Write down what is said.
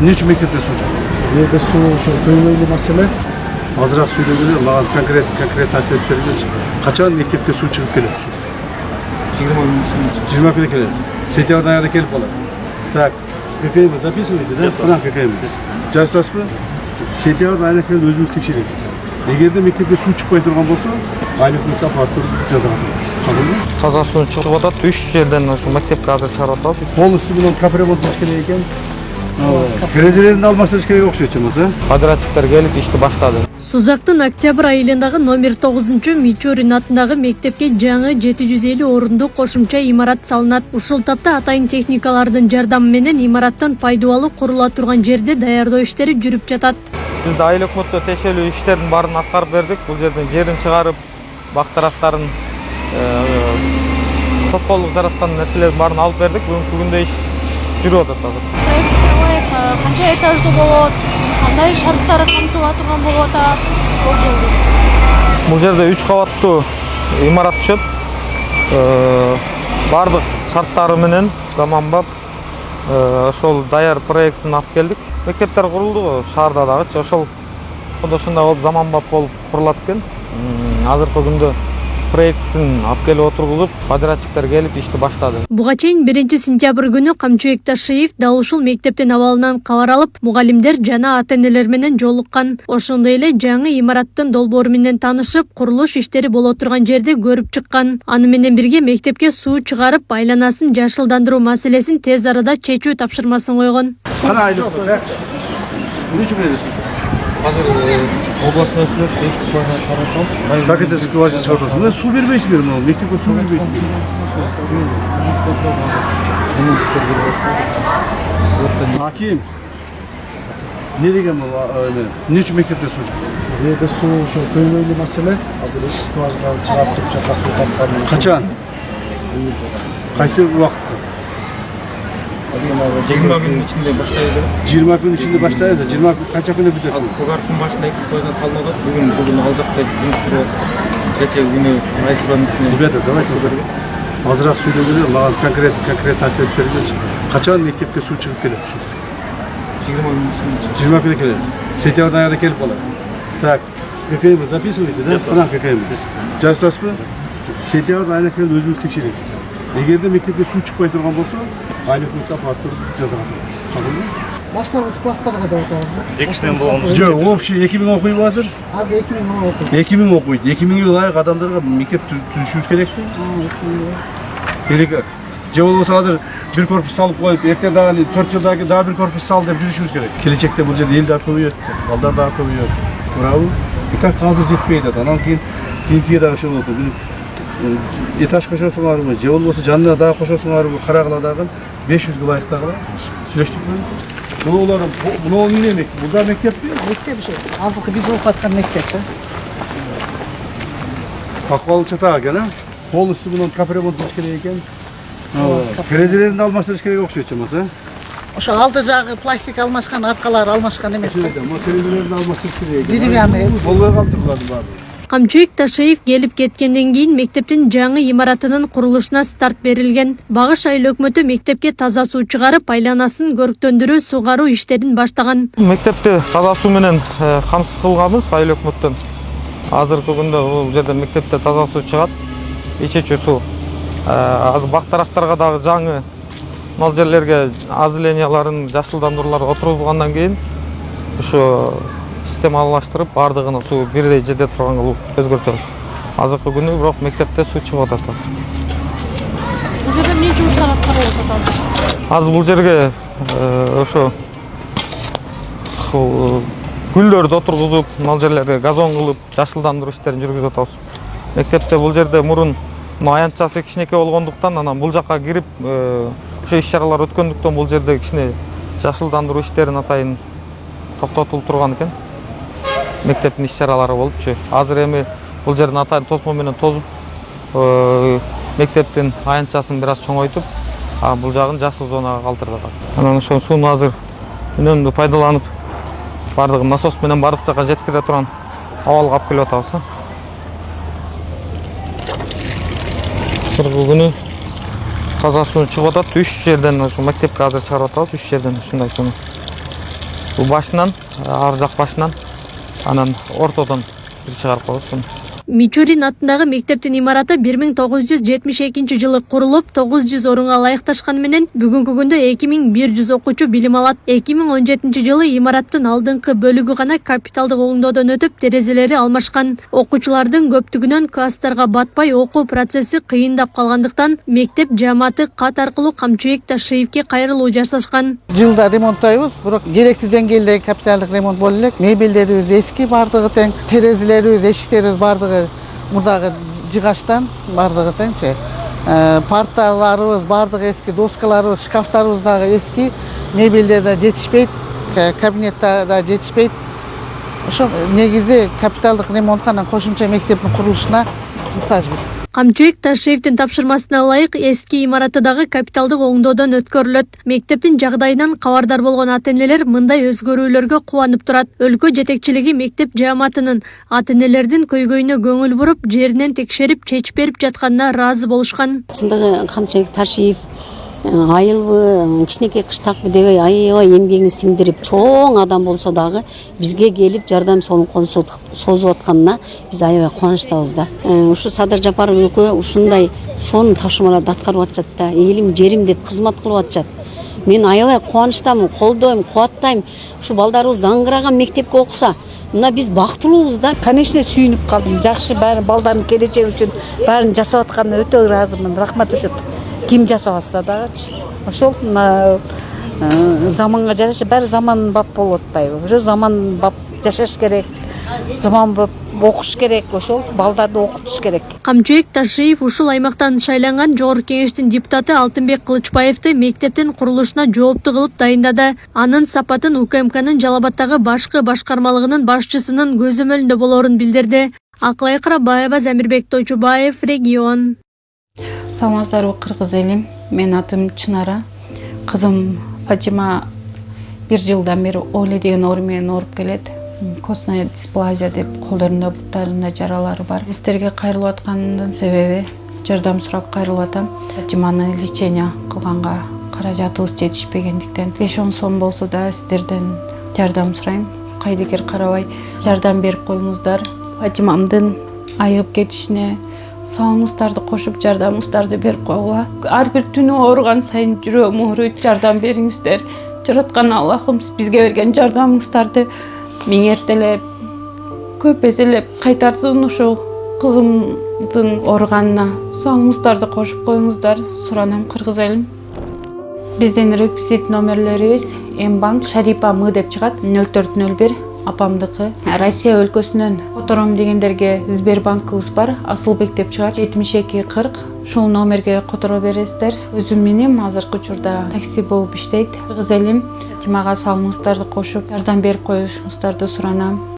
Эмне үчүн мектепте суу жок? Жерде суу ошо көйгөйлүү маселе. Азыраак сүйлөгүлөр, мага конкрет айтып бергилечи. Качан мектепке суу чыгып келет ушу? 20 күн ичинде. 20 күндө келет. Сентябрдын аягында келип калат. Так, ККМ записывайте, да? Кана ККМ. Жазасызбы? Сентябрдын айына келип өзүңүз текшересиз. Эгерде мектепке суу чыкпай турган болсо, айлык мектеп артып жазага турат. Таза суу чыгып атат. 3 жерден ушу мектепке азыр чыгарып атабыз. Полностью bunun капремонт кылыш керек экен. Терезелерин алмаштырыш керек окшойт чамасы. Подрядчиктер келип ишти баштады. Сузактын октябрь айылындагы номер 9 Мичурин атындагы мектепке жаңы 750 орундуу кошумча имарат салынат. Ушул тапта атайын техникалардын жардамы менен имараттын пайдалуу курула турган жерде даярдоо иштери жүрүп жатат. Биз да айыл өкмөттө тиешелүү иштердин баарын аткарып бердик. Бул жерден жерин чыгарып, бак тараптарын тоскоолдук жараткан нерселердин баарын алып бердик. Бүгүнкү күндө иш жүрүп атат азыр. Канча этаждуу болот, кандай шарттары камтыла турган болот Бул жерде 3 кабаттуу имарат түшөт. Бардык шарттары менен заманбап ошол даяр проектин алып келдик. Мектептер курулду шаарда дагычы, ошол ошондой болуп заманбап болуп курулат экен. Азыркы күндө проектисин алып келип отургузуп, подрядчиктер келип ишти баштады. Буга чейин 1-сентябрь күнү Камчыбек Ташиев дал ушул мектептин абалынан кабар алып, мугалимдер жана ата-энелер менен жолуккан. Ошондой эле жаңы имараттын долбоору менен таанышып, курулуш иштери боло турган жерди көрүп чыккан. Аны менен бирге мектепке суу чыгарып, айланасын жашылдандыруу маселесин тез арада чечүү тапшырмасын койгон. Кана айлык нече бересиз? Азыр областной сүйлөш экспортына чыгарып Как это скважина чыгартасың? Суу бербейсиңер, мына мектепке суу бербейсиңер. Аким. Не деген бул эмне үчүн мектепте суу жок? Жерде суу ошо көйгөйлүү маселе. Азыр скважинаны чыгарып туруп жака суу тарткан. Качан? Кайсы убакытта? 20 күн ичинде баштайбыз. 20 күн ичинде баштайбыз. 20 күн канча күндө бүтөт? Азыр көгарттын башында 2 скважина салынып атат. Бүгүн ал жакта жұмыс жүрүп атат. Кечээ күнү айтылган үстүнө. Ребята, давайте азыраак сүйлөгүлөр, мага конкрет айтып бергилечи. Качан мектепке суу чыгып келет ушу? 20 күн ичинде. 20 күндө келет. Сентябрдын аягында келип калат. Так, ККМ записывайте, да? Кана ККМ. Жазасызбы? Сентябрдын айына келип өзүңүз текшересиз. Эгерде мектепке суу чыкпай турган болсо, айлык мектеп артып жазага турат. Башталгыч класстарга да отабыз. Экисинен болгон. Жок, общий 2000 окуйбу азыр? Азыр 2000 окуйт. 2000 окуйт. 2000 ылайык адамдарга мектеп түзүшүбүз керекпи? Керек. Же болбосо азыр бир корпус салып коюп, эртең дагы 4 жылдан кийин дагы бир корпус сал деп жүрүшүбүз керек. Келечекте бул жерде элдер көбөйөт, балдар дагы көбөйөт. Туурабы? Так азыр жетпейт ат. Анан кийинки дагы ошо болсо, этаж кошосуңарбы, же болбосо жанына дагы кошосуңарбы, карагыла дагы 500 ылайык дагы. Сүйлөштүкпү? Мына эмне мектеп? Бул да мектеппи? Мектеп ошо. Азыркы биз окуп аткан мектеп да. Акыбалы чатак экен, а? Полностью bunun капремонт кылыш керек экен. Терезелерин алмаштырыш керек окшойт чамасы, Ошо алды жагы пластик алмашкан, аркалары алмашкан эмес. Терезелерин алмаштырыш керек экен. Деревянный. Болбой калды булардын баары. Камчыбек Ташиев келип кеткенден кийин мектептин жаңы имаратынын курулушуна старт берилген. Багыш айыл өкмөтү мектепке таза суу чыгарып, айланасын көрктөндүрүү, сугаруу иштерин баштаган. Мектепти таза суу менен камсыз кылганбыз айыл өкмөттөн. Азыркы күндө бул жерде мектепте таза суу чыгат, ичечүү суу. Азыр бак тараптарга дагы жаңы мал жерлерге азыленияларын, жашылдандырууларды отургузгандан кийин ушу системалаштырып, бардыгына суу бирдей жерде турганга өзгөртөбүз. Азыркы күнү бирок мектепте суу чыгып атат азыр. Бул жерде эмне жумуштар аткарылып атат? Азыр бул жерге ошо гүлдөрдү отургузуп, мал жерлерге газон кылып, жашылдандыруу иштерин жүргүзүп атабыз. Мектепте бул жерде мурун аянтчасы кичинекей болгондуктан, анан бул жакка кирип, ошо иш-чаралар өткөндүктөн бул жерде кичине жашылдандыруу иштерин атайын токтотулуп турган экен. Мектептин иш-чаралары болупчу. Азыр эми бул жердин атайын тосмо менен тозуп, мектептин аянтчасын бир аз чоңойтуп, бул жагын жашыл зонага калтырдык. Анан ошол сууну азыр үнөмдүү пайдаланып, бардыгын насос менен бардык жакка жеткире турган абалга алып келип атабыз. Азыркы күнү таза суу чыгып атат. 3 жерден ушу мектепке азыр чыгарып атабыз. 3 жерден ушундай сууну. бул башынан, ар жак башынан, анан ортодон бир чыгарып койсун. Мичурин атындагы мектептин имараты 1972 жылы курулуп, 900 орунга ылайыкташканы менен бүгүнкү күндө 2100 окуучу билим алат. 2017 жылы имараттын алдыңкы бөлүгү гана капиталдык оңдоодон өтүп, терезелери алмашкан. Окуучулардын көптүгүнөн класстарга батпай окуу процесси кыйындап калгандыктан мектеп жааматы кат аркылуу Камчыбек Ташиевке кайрылуу жасашкан. Жылда ремонттайбыз, бирок керектүү деңгээлдеги капиталдык ремонт боло элек. Мебелдерибиз эски бардыгы тең, терезелерибиз, эшиктерибиз бардыгы мурдагы жыгаштан бардыгы теңчи. Парталарыбыз бардыгы эски, доскаларыбыз, шкафтарыбыз дагы эски, мебелдер да жетишпейт, кабинеттер да жетишпейт. Ошо негизи капиталдык ремонтка, кошумча мектептин курулушуна муктажбыз. Камчыбек Ташиевдин тапшырмасына ылайык эски имараты дагы капиталдык оңдоодон өткөрүлөт. Мектептин жагдайынан кабардар болгон ата-энелер мындай өзгөрүүлөргө кубанып турат. Өлкө жетекчилиги мектеп жааматынын ата-энелердин көйгөйүнө көңүл буруп, жеринен текшерип, чечип берип жатканына ыраазы болушкан. Чындыгы Камчыбек Ташиев айылбы, кичинекей кыштакпы дебей аябай эмгегин сиңдирип, чоң адам болсо дагы бизге келип жардам колун созуп атканына биз аябай кубанычтабыз да. Ушу Садыр Жапаров өлкө ушундай сонун тапшырмаларды аткарып атышат да, элим жерим деп кызмат кылып атышат. Мен аябай кубанычтамын, колдойм, кубаттайм. Ушу балдарыбыз аңгыраган мектепке окуса, мына биз бактылуубуз да. Конечно, сүйүнүп калдым. Жакшы баары балдардын келечеги үчүн баарын жасап атканына өтө ыраазымын. Рахмат ошо. Ким жасап атса дагычы. Ошол заманга жараша баары заманбап болуп атпайбы. Ошо заманбап жашаш керек. Заманбап окуш керек, ошол балдарды окутуш керек. Камчыбек Ташиев ушул аймактан шайланган Жогорку Кеңештин депутаты Алтынбек Кылычбаевди мектептин курулушуна жоопту кылып дайындады. Анын сапатын УКМКнын Жалал Абаддагы башкы башкармалыгынын башчысынын көзөмөлүндө болоорун билдирди. Акылай Карабаева, Замирбек Тойчубаев, Регион. Саламатсыздарбы, кыргыз элим. Мен атым Чынара. Кызым Фатима 1 жылдан бери Оле деген оору менен ооруп келет. Костная дисплазия деп колдорунда, буттарында жаралары бар. Сиздерге кайрылып аткандын себеби жардам сурап кайрылып атам. Фатиманы лечение кылганга каражатыбыз жетишпегендиктен 5-10 сом болсо да сиздерден жардам сурайм. Кайдыгер карабай жардам берип коюңуздар. Фатимамдын айыгып кетишине салымыңыздарды кошуп жардамыңыздарды берип койгула. Ар бир түнү ооруган сайын жүрөгүм ооруйт. Жардам бериңиздер. Жараткан Аллахым бизге берген жардамыңыздарды миңертелеп, көп эселеп кайтарсын. Ушул кызымдын ооруганына салымыңыздарды кошуп коюңуздар. Суранам, кыргыз элим. Биздин реквизит номерлерибиз М-банк Шарипа М деп чыгат 0401. Апамдыкы. Россия өлкөсүнөн котором дегендерге Сбербанкыбыз бар. Асылбек деп чыгат 7240. Ушул номерге которо бересиздер. Өзүм менен азыркы учурда такси болуп иштейт. Кыргыз элим, Фатимага салымыңыздарды кошуп, жардам берип коюшуңуздарды суранам.